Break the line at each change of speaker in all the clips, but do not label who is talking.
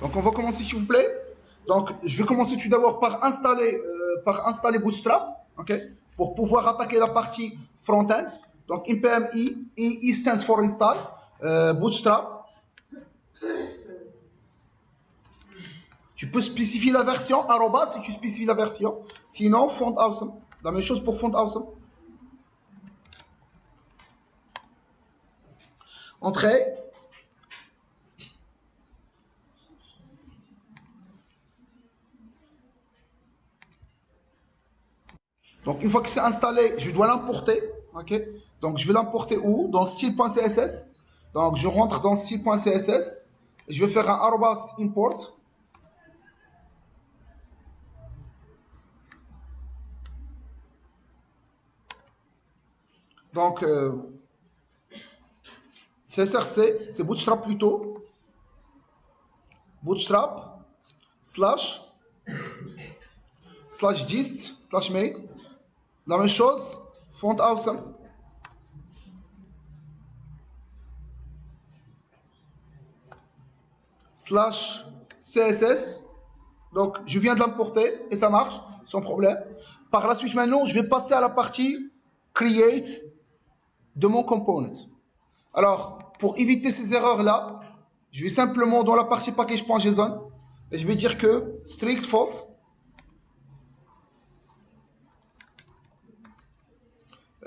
Donc, on va commencer, s'il vous plaît. Donc, je vais commencer tout d'abord par installer Bootstrap, ok, pour pouvoir attaquer la partie front-end. Donc, npm i stands for install, Bootstrap. Tu peux spécifier la version, arroba, si tu spécifies la version. Sinon, font awesome. La même chose pour font awesome. Entrée. Donc, une fois que c'est installé, je dois l'importer. Ok. Donc, je vais l'importer où? Dans style.css. Donc, je rentre dans style.css. Je vais faire un arrobas import. Donc, CSRC, c'est Bootstrap plutôt. Bootstrap, slash 10, slash main. La même chose, font awesome. Slash CSS. Donc, je viens de l'importer et ça marche sans problème. Par la suite, maintenant, je vais passer à la partie create de mon component. Alors, pour éviter ces erreurs-là, je vais simplement dans la partie package.json et je vais dire que strict false.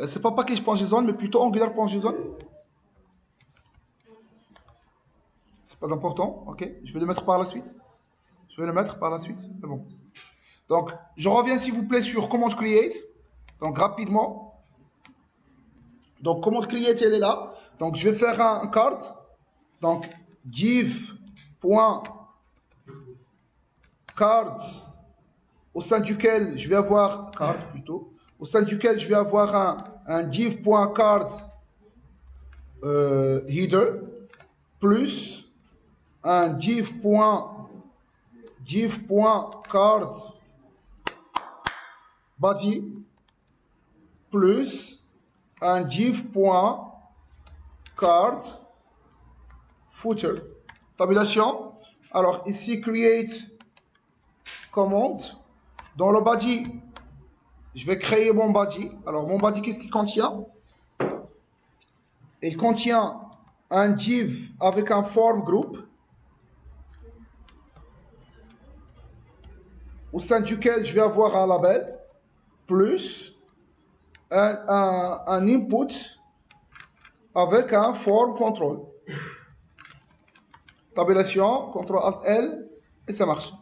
C'est pas package.json, mais plutôt angular.json. C'est pas important, ok. Je vais le mettre par la suite. C'est bon. Donc, je reviens s'il vous plaît sur command create. Donc, rapidement. Donc, command create, elle est là. Donc, je vais faire un card. Donc, div.card au sein duquel je vais avoir card plutôt. Au sein duquel je vais avoir un div.card header plus un div.card body plus un div.card footer. Tabulation. Alors ici create command. Dans le body, je vais créer mon body. Alors mon body, qu'est-ce qu'il contient? Il contient un div avec un form group au sein duquel je vais avoir un label plus un input avec un form control. Tabulation, CTRL ALT L et ça marche.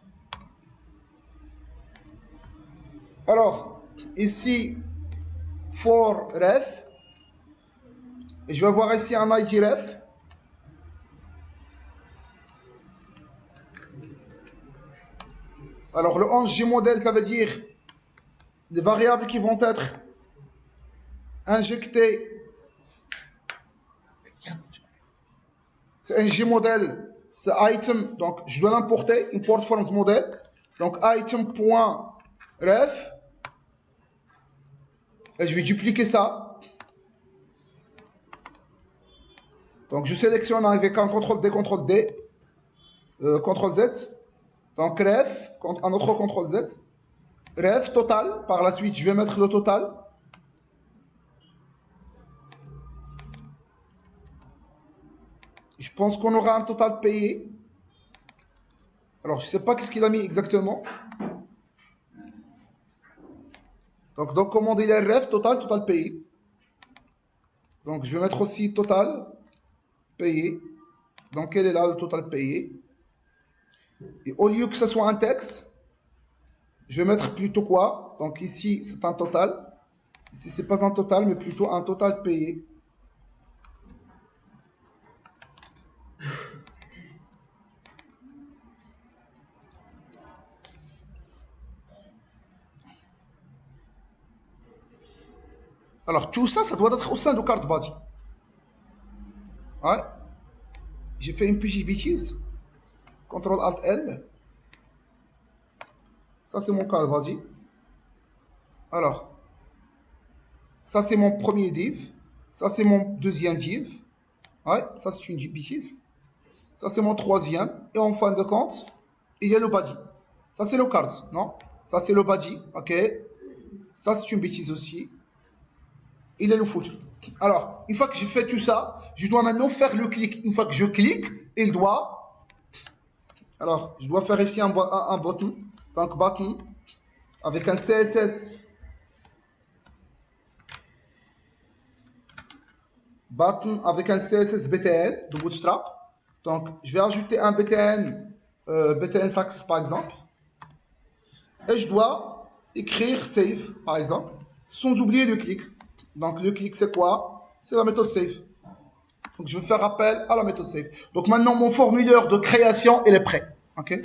Alors, ici, for ref, et je vais voir ici un ID ref. Alors, le 11G modèle, ça veut dire les variables qui vont être injectées. C'est un G modèle, c'est item, donc je dois l'importer, import forms model. Donc, item.ref, et je vais dupliquer ça. Donc, je sélectionne avec un CTRL-D, CTRL-D, CTRL-Z. Donc, ref, un autre CTRL-Z. Ref, total. Par la suite, je vais mettre le total. Je pense qu'on aura un total payé. Alors, je ne sais pas qu'est-ce qu'il a mis exactement. Donc, dans commande, il y a ref, total payé. Donc, je vais mettre aussi total payé. Donc, quel est là le total payé? Et au lieu que ce soit un texte, je vais mettre plutôt quoi? Donc, ici, c'est un total. Ici, ce n'est pas un total, mais plutôt un total payé. Alors, tout ça, ça doit être au sein de card body. Ouais. J'ai fait une petite bêtise. CTRL ALT L. Ça, c'est mon card body. Alors, ça, c'est mon premier div. Ça, c'est mon deuxième div. Ouais, ça, c'est une bêtise. Ça, c'est mon troisième. Et en fin de compte, il y a le body. Ça, c'est le card, non? Ça, c'est le body, ok? Ça, c'est une bêtise aussi. Il est le footer. Alors, une fois que j'ai fait tout ça, je dois maintenant faire le clic. Une fois que je clique, il doit... Alors, je dois faire ici un button. Donc, button avec un CSS. Button avec un CSS BTN de Bootstrap. Donc, je vais ajouter un BTN, BTN Success par exemple. Et je dois écrire save par exemple, sans oublier le clic. Donc, le clic, c'est quoi? C'est la méthode save. Donc, je vais faire appel à la méthode save. Donc, maintenant, mon formulaire de création, il est prêt. OK?